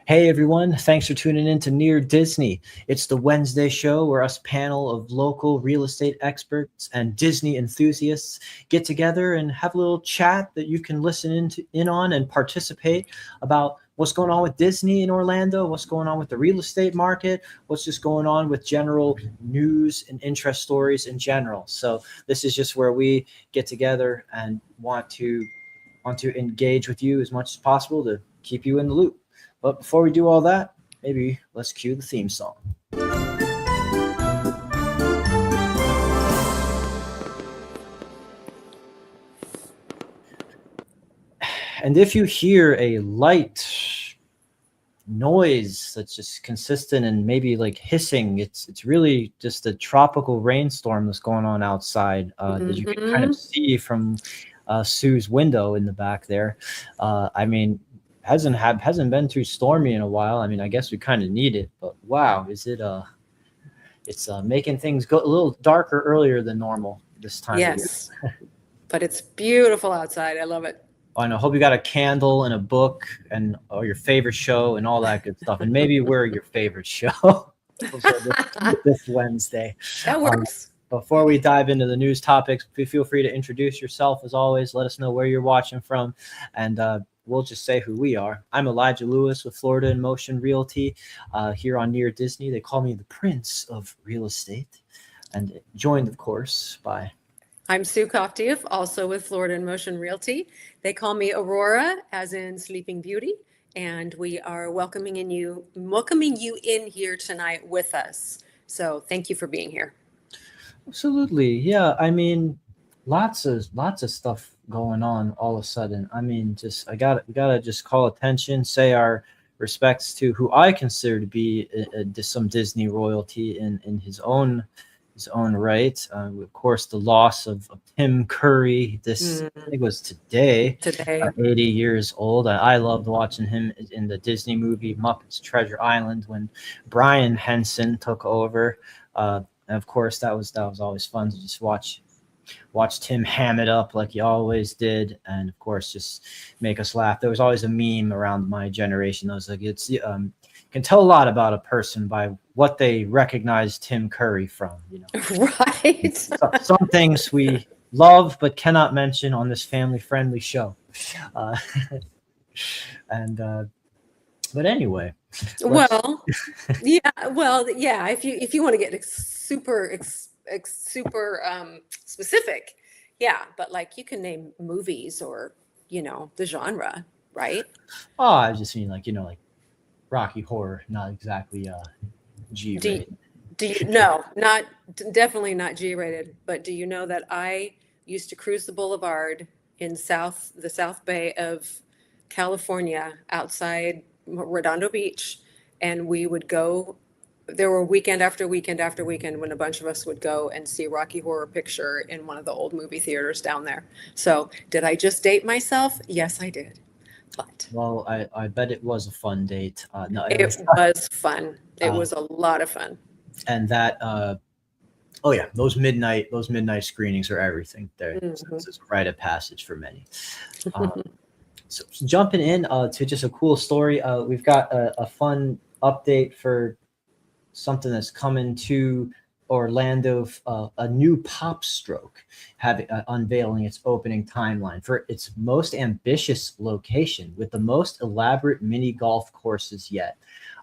Hey everyone, thanks for tuning in to Near Disney. It's the Wednesday show where us panel of local real estate experts and Disney enthusiasts get together and have a little chat that you can listen in on and participate about what's going on with Disney in Orlando, what's going on with the real estate market, what's just going on with general news and interest stories in general. So this is just where we get together and want to engage with you as much as possible to keep you in the loop. But before we do all that, maybe let's cue the theme song. And if you hear a light noise that's just consistent and maybe like hissing, it's really just a tropical rainstorm that's going on outside that you can kind of see from Sue's window in the back there. Hasn't been too stormy in a while. I mean, I guess we kind of need it, but wow, it's making things go a little darker earlier than normal this time of year. Yes, but it's beautiful outside. I love it. I hope you got a candle and a book or your favorite show and all that good stuff. And maybe we're your favorite show this Wednesday. That works. Before we dive into the news topics, feel free to introduce yourself as always. Let us know where you're watching from, and we'll just say who we are. I'm Elijah Lewis with Florida in Motion Realty here on Near Disney. They call me the Prince of Real Estate, and joined, of course, by... I'm Sue Koftiev, also with Florida in Motion Realty. They call me Aurora, as in Sleeping Beauty, and we are welcoming you in here tonight with us. So thank you for being here. Absolutely. Yeah. I mean, lots of stuff going on all of a sudden. I mean, we gotta just call attention, say our respects to who I consider to be some Disney royalty in his own right. Of course, the loss of Tim Curry. I think it was today. 80 years old. I loved watching him in the Disney movie Muppets Treasure Island when Brian Henson took over. And of course, that was always fun to just watch Tim ham it up like he always did, and of course, just make us laugh. There was always a meme around my generation. I was like, you can tell a lot about a person by what they recognize Tim Curry from. Right? Some things we love but cannot mention on this family-friendly show. But anyway. Well, yeah. If you want to get super specific, yeah. But like you can name movies or the genre, right? Oh, I just mean like Rocky Horror, not exactly G-rated. Definitely not G-rated. But do you know that I used to cruise the boulevard in the South Bay of California outside Redondo Beach, and we would go. There were weekend after weekend after weekend when a bunch of us would go and see Rocky Horror Picture in one of the old movie theaters down there. So did I just date myself? Yes, I did. But well, I bet it was a fun date. No, it was fun. It was a lot of fun. And that those midnight screenings are everything. It's a rite of passage for many. So jumping in to just a cool story, we've got a fun update for something that's coming to Orlando, a new Pop Stroke unveiling its opening timeline for its most ambitious location with the most elaborate mini golf courses yet.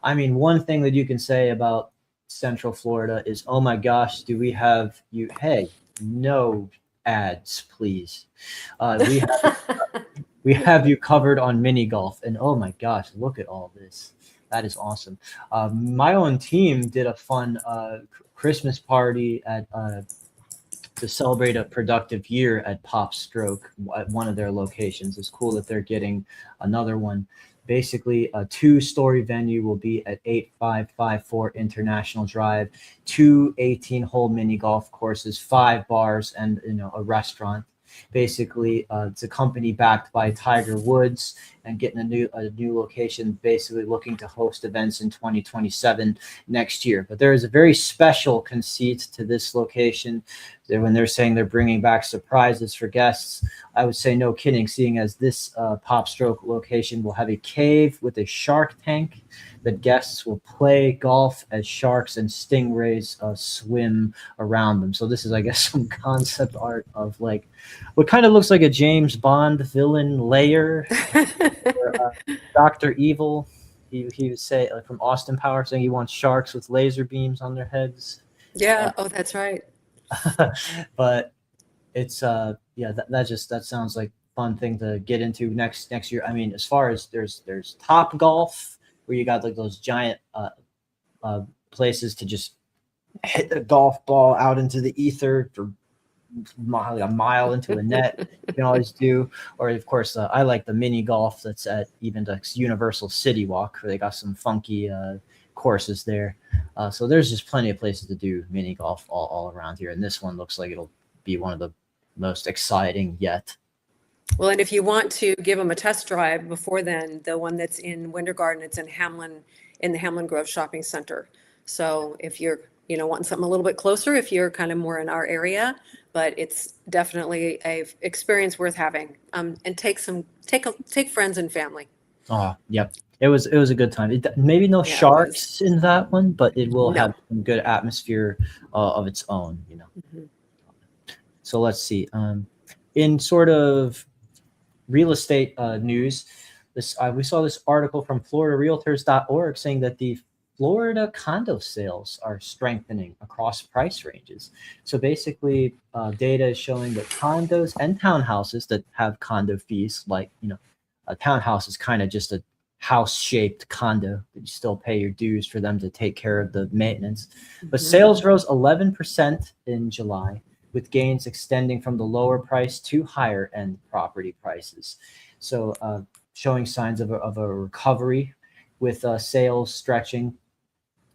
I mean, one thing that you can say about Central Florida is, oh my gosh, do we have you? Hey, no ads, please. We have you covered on mini golf, and oh my gosh, look at all this. That is awesome. My own team did a fun Christmas party to celebrate a productive year at Pop Stroke at one of their locations. It's cool that they're getting another one. Basically, a 2-story venue will be at 8554 International Drive, 2 18-hole mini golf courses, 5 bars, and a restaurant. Basically, it's a company backed by Tiger Woods and getting a new location, basically looking to host events in 2027 next year. But there is a very special conceit to this location. When they're saying they're bringing back surprises for guests, I would say no kidding, seeing as this Pop Stroke location will have a cave with a shark tank that guests will play golf as sharks and stingrays swim around them. So this is, I guess, some concept art of like what kind of looks like a James Bond villain layer. Doctor Evil, he would say from Austin Powers, saying he wants sharks with laser beams on their heads. Yeah. Oh, that's right. But it's yeah, that sounds like fun thing to get into next year. I mean, as far as there's Top Golf, where you got like those giant places to just hit the golf ball out into the ether for a mile into a net. You can always do, or of course, I like the mini golf that's at even the Universal City Walk, where they got some funky courses there. So there's just plenty of places to do mini golf all around here, and this one looks like it'll be one of the most exciting yet. Well, and if you want to give them a test drive before then, the one that's in Winter Garden, it's in the Hamlin Grove Shopping Center. So if you're, wanting something a little bit closer, if you're kind of more in our area, but it's definitely a experience worth having. And take friends and family. Oh, yep. It was a good time. Maybe no sharks in that one, but it will have some good atmosphere of its own, Mm-hmm. So let's see. In sort of real estate news, we saw this article from FloridaRealtors.org saying that the Florida condo sales are strengthening across price ranges. So basically, data is showing that condos and townhouses that have condo fees, like a townhouse is kind of just a house-shaped condo that you still pay your dues for them to take care of the maintenance. But sales rose 11% in July, with gains extending from the lower price to higher end property prices. So showing signs of a recovery, with sales stretching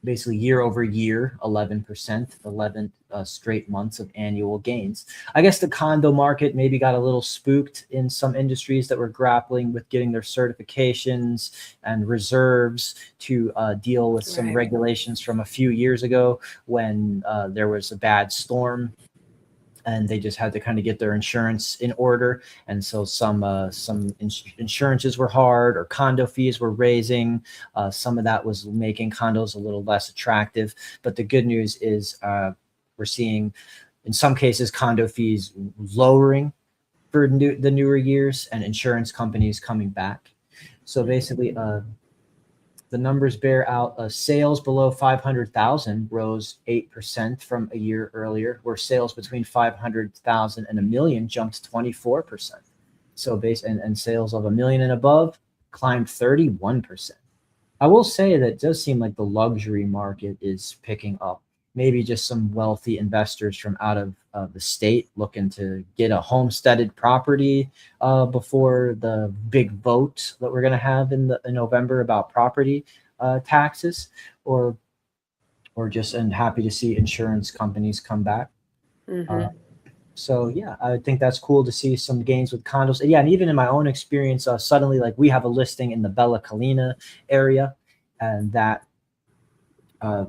basically year over year, 11%, 11 straight months of annual gains. I guess the condo market maybe got a little spooked in some industries that were grappling with getting their certifications and reserves to deal with some regulations from a few years ago when there was a bad storm, and they just had to kind of get their insurance in order. And so some insurances were hard, or condo fees were raising. Some of that was making condos a little less attractive. But the good news is we're seeing, in some cases, condo fees lowering for the newer years, and insurance companies coming back. So basically, the numbers bear out sales below 500,000 rose 8% from a year earlier, where sales between 500,000 and a million jumped 24%. So and sales of a million and above climbed 31%. I will say that it does seem like the luxury market is picking up. Maybe just some wealthy investors from out of the state looking to get a homesteaded property before the big vote that we're going to have in November about property taxes, or just, and happy to see insurance companies come back. So yeah, I think that's cool to see some gains with condos. Yeah, and even in my own experience, suddenly, like, we have a listing in the Bella Collina area, and that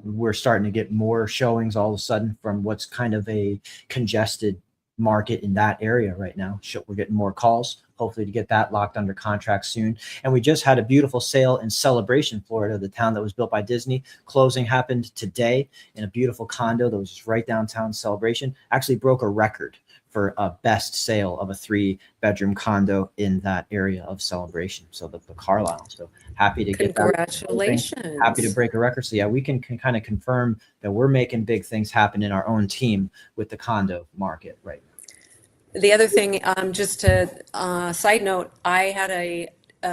we're starting to get more showings all of a sudden from what's kind of a congested market in that area right now. We're getting more calls, hopefully to get that locked under contract soon. And we just had a beautiful sale in Celebration, Florida, the town that was built by Disney. Closing happened today in a beautiful condo that was just right downtown Celebration. Actually broke a record for a best sale of a 3-bedroom condo in that area of Celebration. So the Carlisle. So happy to get that. Congratulations. Happy to break a record. So yeah, we can kind of confirm that we're making big things happen in our own team with the condo market right now. The other thing, just to side note, I had a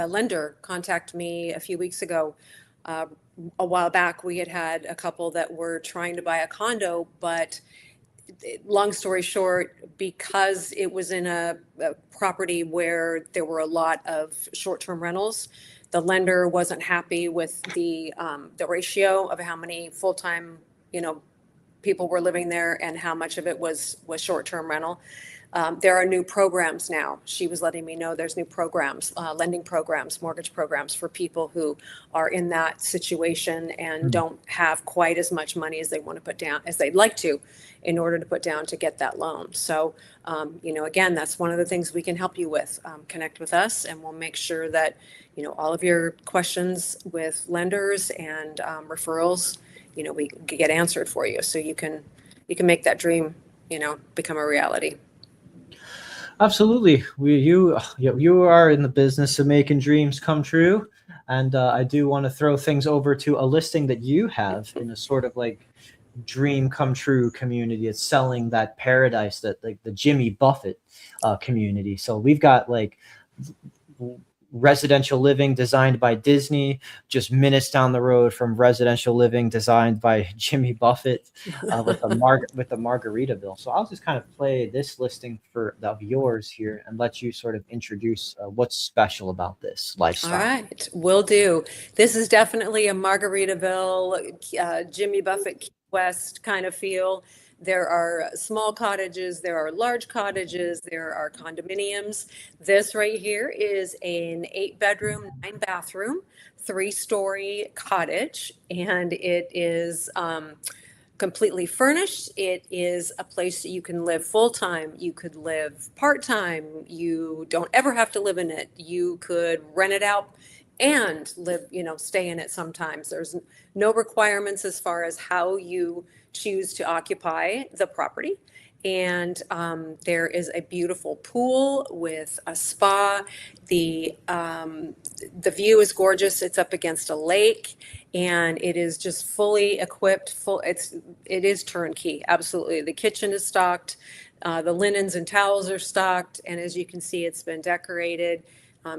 lender contact me a few weeks ago. A while back, we had a couple that were trying to buy a condo, but long story short, because it was in a property where there were a lot of short-term rentals, the lender wasn't happy with the ratio of how many full-time, people were living there and how much of it was short-term rental. There are new programs now. She was letting me know there's new programs, lending programs, mortgage programs for people who are in that situation and don't have quite as much money as they want to put down as they'd like to in order to put down to get that loan. So, again, that's one of the things we can help you with. Connect with us and we'll make sure that, all of your questions with lenders and referrals, we get answered for you so you can make that dream, become a reality. Absolutely. You are in the business of making dreams come true. And I do want to throw things over to a listing that you have in a sort of like dream come true community. It's selling that paradise, that like the Jimmy Buffett community. So we've got like residential living designed by Disney, just minutes down the road from residential living designed by Jimmy Buffett, with the Margaritaville. So I'll just kind of play this listing of yours here and let you sort of introduce what's special about this lifestyle. All right, will do. This is definitely a Margaritaville, Jimmy Buffett Key West kind of feel. There are small cottages, there are large cottages, there are condominiums. This right here is an 8-bedroom, 9-bathroom, 3-story cottage, and it is completely furnished. It is a place that you can live full-time. You could live part-time. You don't ever have to live in it. You could rent it out and live, stay in it sometimes. There's no requirements as far as how you choose to occupy the property. And there is a beautiful pool with a spa. The view is gorgeous. It's up against a lake, and it is just fully equipped. It is turnkey. Absolutely, the kitchen is stocked. The linens and towels are stocked, and as you can see, it's been decorated.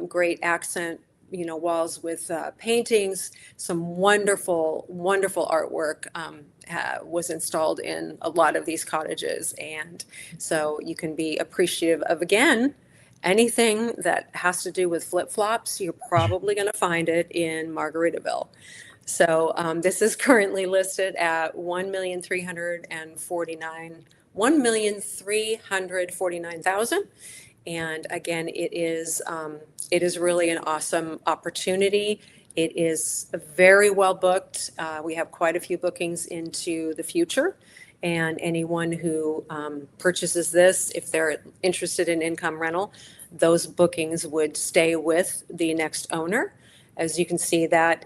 Great accent, walls with paintings. Some wonderful, wonderful artwork was installed in a lot of these cottages. And so you can be appreciative of, again, anything that has to do with flip-flops. You're probably going to find it in Margaritaville. So this is currently listed at $1,349,000. And again, it is really an awesome opportunity. It is very well booked. We have quite a few bookings into the future. And anyone who purchases this, if they're interested in income rental, those bookings would stay with the next owner. As you can see, that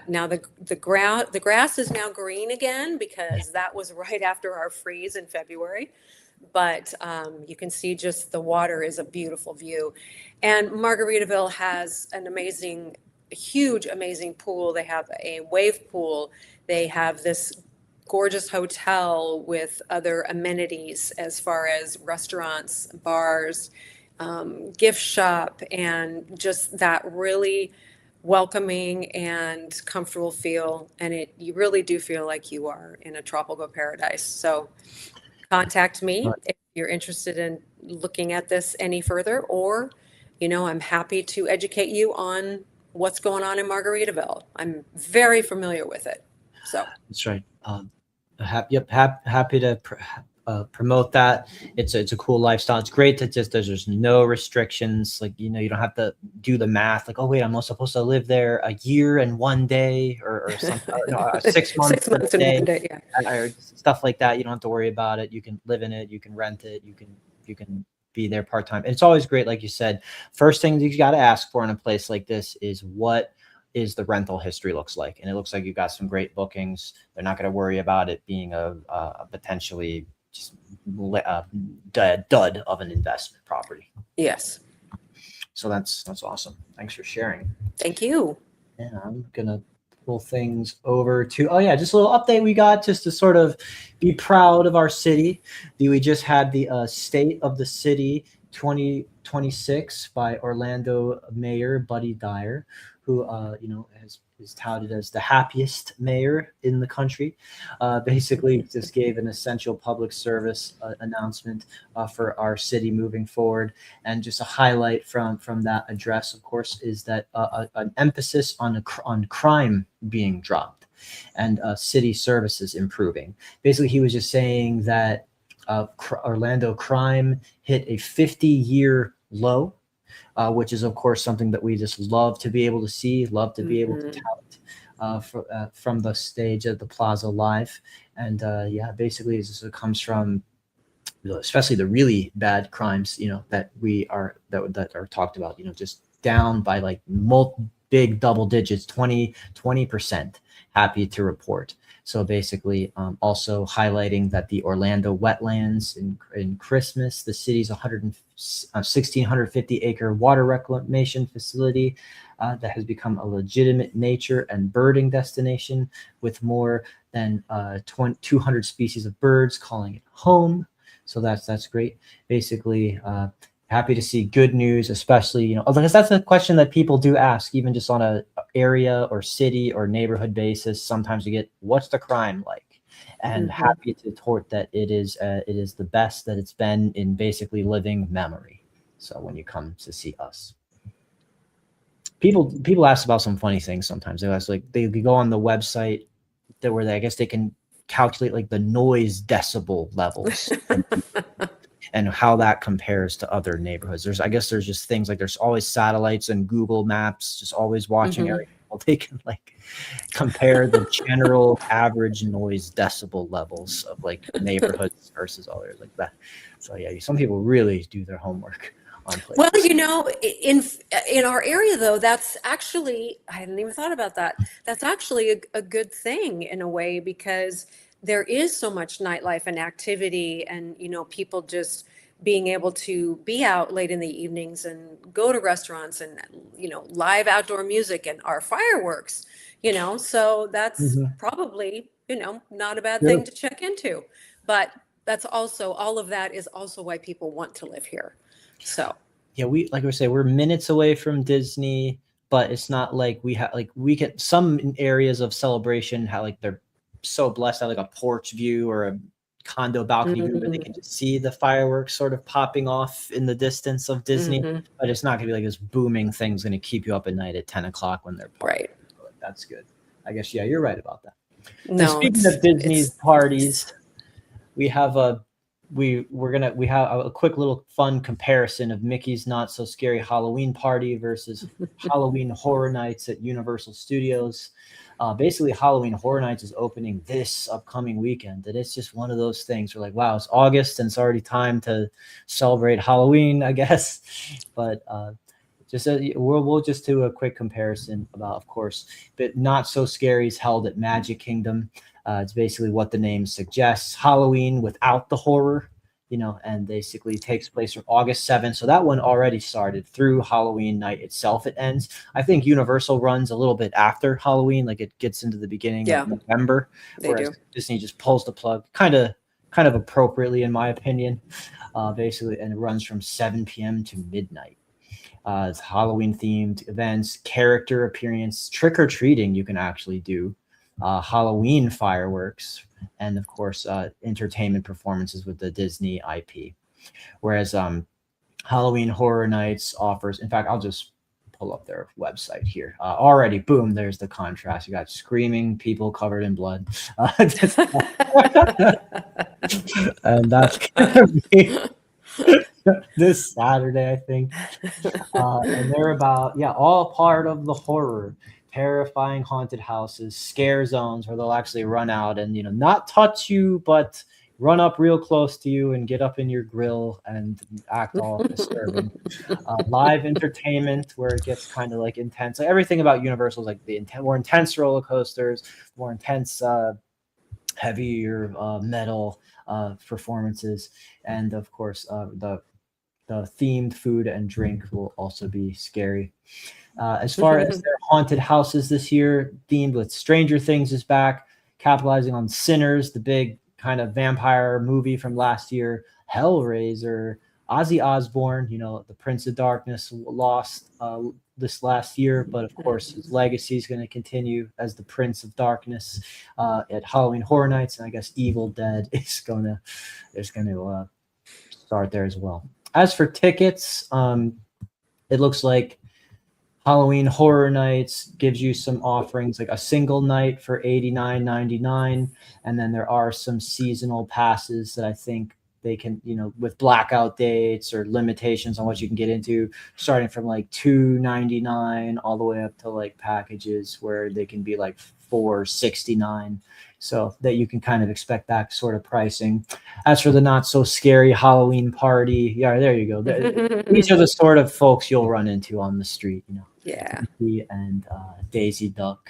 now the grass is now green again, because that was right after our freeze in February. But you can see just the water is a beautiful view. And Margaritaville has an huge, amazing pool. They have a wave pool. They have this gorgeous hotel with other amenities as far as restaurants, bars, gift shop, and just that really welcoming and comfortable feel. And you really do feel like you are in a tropical paradise. So contact me if you're interested in looking at this any further, or, I'm happy to educate you on what's going on in Margaritaville. I'm very familiar with it. So that's right. Happy to promote that. It's a cool lifestyle. It's great that there's no restrictions. Like, you don't have to do the math. Like, oh wait, I'm not supposed to live there a year and 1 day or something. No, 6 months, 6 months and 1 day, yeah. Or stuff like that. You don't have to worry about it. You can live in it. You can rent it. You can be there part-time. It's always great, like you said. First thing you got to ask for in a place like this is what is the rental history looks like. And it looks like you've got some great bookings. They're not going to worry about it being a potentially just dud of an investment property. Yes. So that's awesome. Thanks for sharing. Thank you. Yeah, I'm gonna pull things over to just a little update we got just to sort of be proud of our city. We just had the State of the City 2026 by Orlando Mayor Buddy Dyer, who is touted as the happiest mayor in the country. Basically just gave an essential public service announcement for our city moving forward. And just a highlight from that address, of course, is that an emphasis on crime being dropped and city services improving. Basically, he was just saying that Orlando crime hit a 50-year low, which is, of course, something that we just love to be able to see, love to be able to Mhm. tout from the stage at the Plaza Live. And yeah, basically, it comes from especially the really bad crimes, that that are talked about, just down by like big double digits, 20%. Happy to report. So basically, also highlighting that the Orlando wetlands in Christmas, the city's 1,650-acre water reclamation facility that has become a legitimate nature and birding destination with more than 200 species of birds calling it home. So that's great. Basically, happy to see good news, especially, because that's a question that people do ask, even just on a area or city or neighborhood basis. Sometimes you get, what's the crime like? And Mhm. happy to report that it is the best that it's been in basically living memory. So when you come to see us, people ask about some funny things sometimes. They ask, like, they go on the website where I guess they can calculate like the noise decibel levels and how that compares to other neighborhoods. I guess there's just things like there's always satellites and Google Maps, just always watching Mhm. everything. Well, they can like compare the general average noise decibel levels of like neighborhoods versus others like that. So yeah, some people really do their homework on Well, places. in our area though, that's actually, I hadn't even thought about that. That's actually a good thing in a way because there is so much nightlife and activity and people just being able to be out late in the evenings and go to restaurants and live outdoor music and our fireworks, so that's Mhm. probably, not a bad Sure. thing to check into. But that's also, all of that is also why people want to live here. So. Yeah, we like we say we're minutes away from Disney, but it's not like we have like we get some areas of celebration how like they're so blessed to have like a porch view or a condo balcony view where they Mm, can just see the fireworks sort of popping off in the distance of Disney. mhm. But it's not gonna be like this booming thing's gonna keep you up at night at 10 o'clock when they're partying. Right. So, like, that's good. I guess yeah, you're right about that. And No, speaking of Disney's it's parties, we have a we have a quick little fun comparison of Mickey's Not So Scary Halloween Party versus Halloween Horror Nights at Universal Studios. Basically, Halloween Horror Nights is opening this upcoming weekend, and it's just one of those things. We're like, wow, it's August and it's already time to celebrate Halloween, I guess. But just we'll just do a quick comparison about, of course, but Not So Scary is held at Magic Kingdom. It's basically what the name suggests: Halloween without the horror, and basically takes place from August 7th. So that one already started through Halloween night itself. It ends. I think Universal runs a little bit after Halloween, like it gets into the beginning of yeah, November, they whereas do. Disney just pulls the plug, kind of appropriately, in my opinion. Basically, and it runs from 7 p.m. to midnight. It's Halloween themed events, character appearance, trick or treating. You can actually do Halloween fireworks, and of course, entertainment performances with the Disney IP. Whereas Halloween Horror Nights offers, in fact, I'll just pull up their website here. Already, boom, there's the contrast. You got screaming people covered in blood. And that's going to be this Saturday, I think. And they're about, yeah, all part of the horror, terrifying haunted houses, scare zones where they'll actually run out and not touch you, but run up real close to you and get up in your grill and act all disturbing. Live entertainment where it gets kind of like intense. Like everything about Universal is like the more intense roller coasters, more intense, heavier metal performances, and of course the themed food and drink will also be scary. As far as their haunted houses this year, themed with Stranger Things is back, capitalizing on Sinners, the big kind of vampire movie from last year, Hellraiser, Ozzy Osbourne, the Prince of Darkness lost this last year, but of course his legacy is going to continue as the Prince of Darkness at Halloween Horror Nights, and I guess Evil Dead is going to start there as well. As for tickets, it looks like Halloween Horror Nights gives you some offerings like a single night for $89.99, and then there are some seasonal passes that I think they can, with blackout dates or limitations on what you can get into, starting from like $299 all the way up to like packages where they can be like $469. So that you can kind of expect that sort of pricing. As for the not so scary Halloween party, yeah, there you go. These are the sort of folks you'll run into on the street, Yeah. Mickey and Daisy Duck.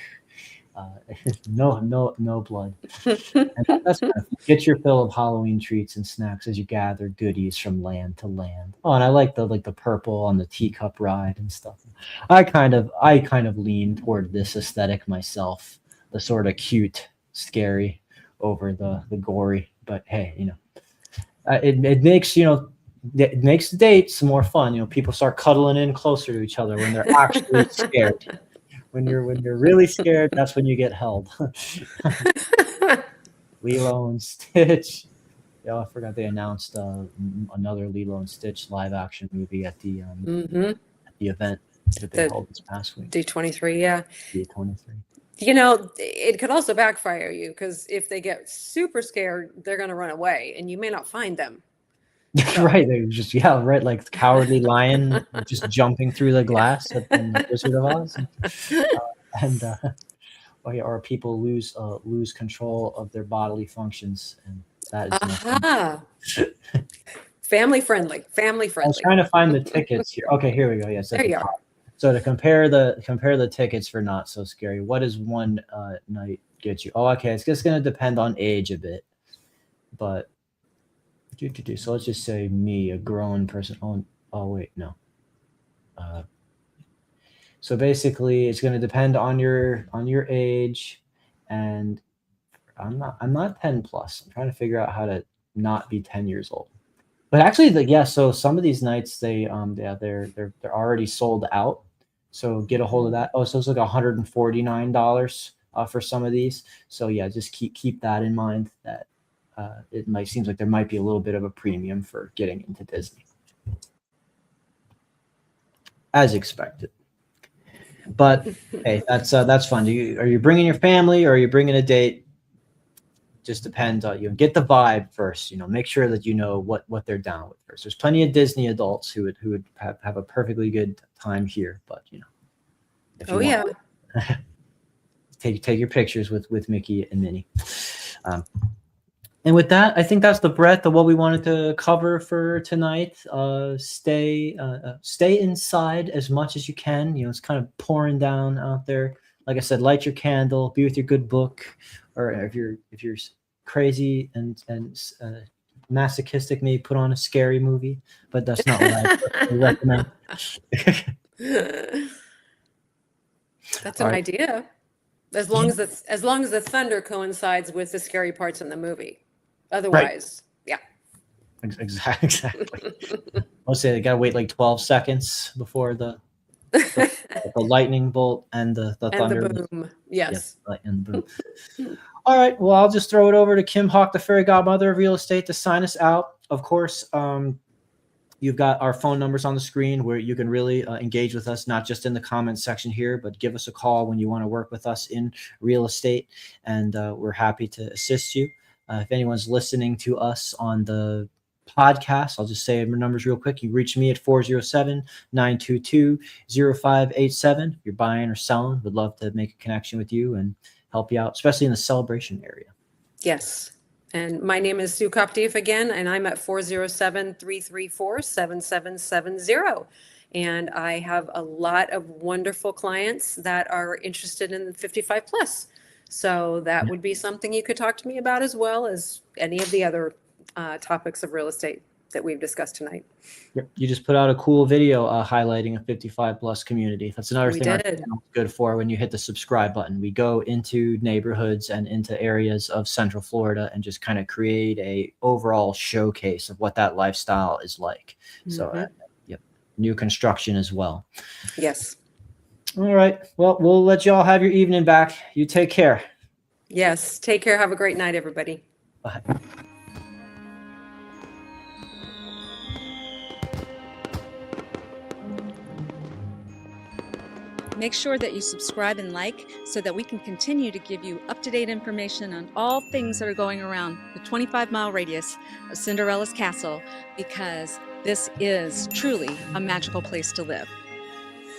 No blood. And that's kind of fun. Get your fill of Halloween treats and snacks as you gather goodies from land to land. Oh, and I like the purple on the teacup ride and stuff. I kind of lean toward this aesthetic myself, the sort of cute, scary over the gory. But hey, it makes it makes dates more fun. People start cuddling in closer to each other when they're actually scared. When you're really scared, that's when you get held. Lilo and Stitch. Yeah, I forgot they announced another Lilo and Stitch live action movie at the event that they held this past week. D23, yeah. D23. It could also backfire you because if they get super scared, they're going to run away and you may not find them. So. Right. They're just, right. Like the Cowardly Lion just jumping through the glass in the Wizard of Oz. Or people lose control of their bodily functions. And that is no Family friendly. I was trying to find the tickets here. Okay, here we go. Yes, there you are. So to compare the tickets for Not So Scary, what does one night get you? Oh, okay. It's just going to depend on age a bit, but so let's just say me, a grown person. Oh wait, no. So basically, it's going to depend on your age, and I'm not 10 plus. I'm trying to figure out how to not be 10 years old. But actually, so some of these nights they're already sold out. So get a hold of that. Oh, so it's like $149 for some of these. So yeah, just keep that in mind that seems like there might be a little bit of a premium for getting into Disney, as expected. But hey, that's fun. Are you bringing your family or are you bringing a date? Just depends on you. Get the vibe first. Make sure that you know what they're down with first. There's plenty of Disney adults who would have a perfectly good time here, but if you want, take your pictures with Mickey and Minnie. And with that, I think that's the breadth of what we wanted to cover for tonight. Stay inside as much as you can. It's kind of pouring down out there. Like I said, light your candle, be with your good book, or if you're crazy and masochistic, maybe put on a scary movie. But that's not what I recommend. That's an idea. As long as the thunder coincides with the scary parts in the movie. Otherwise, yeah. Exactly. I'll say they gotta wait like 12 seconds before the lightning bolt and the thunder. And the boom. Yes. And the boom. All right. Well, I'll just throw it over to Kim Hawk, the fairy godmother of real estate, to sign us out. Of course, you've got our phone numbers on the screen where you can really engage with us, not just in the comments section here, but give us a call when you want to work with us in real estate. And we're happy to assist you. If anyone's listening to us on the podcast, I'll just say my numbers real quick. You reach me at 407-922-0587. If you're buying or selling, would love to make a connection with you and help you out, especially in the Celebration area. Yes. And my name is Sue Koptief again, and I'm at 407-334-7770. And I have a lot of wonderful clients that are interested in 55 plus. So that would be something you could talk to me about, as well as any of the other topics of real estate that we've discussed tonight. Yep. You just put out a cool video highlighting a 55 plus community. That's another thing our channel is good for. When you hit the subscribe button, we go into neighborhoods and into areas of Central Florida and just kind of create a overall showcase of what that lifestyle is like. So new construction as well. Yes. All right. Well, we'll let you all have your evening back. You take care. Yes. Take care. Have a great night, everybody. Bye. Make sure that you subscribe and like so that we can continue to give you up-to-date information on all things that are going around the 25-mile radius of Cinderella's castle, because this is truly a magical place to live.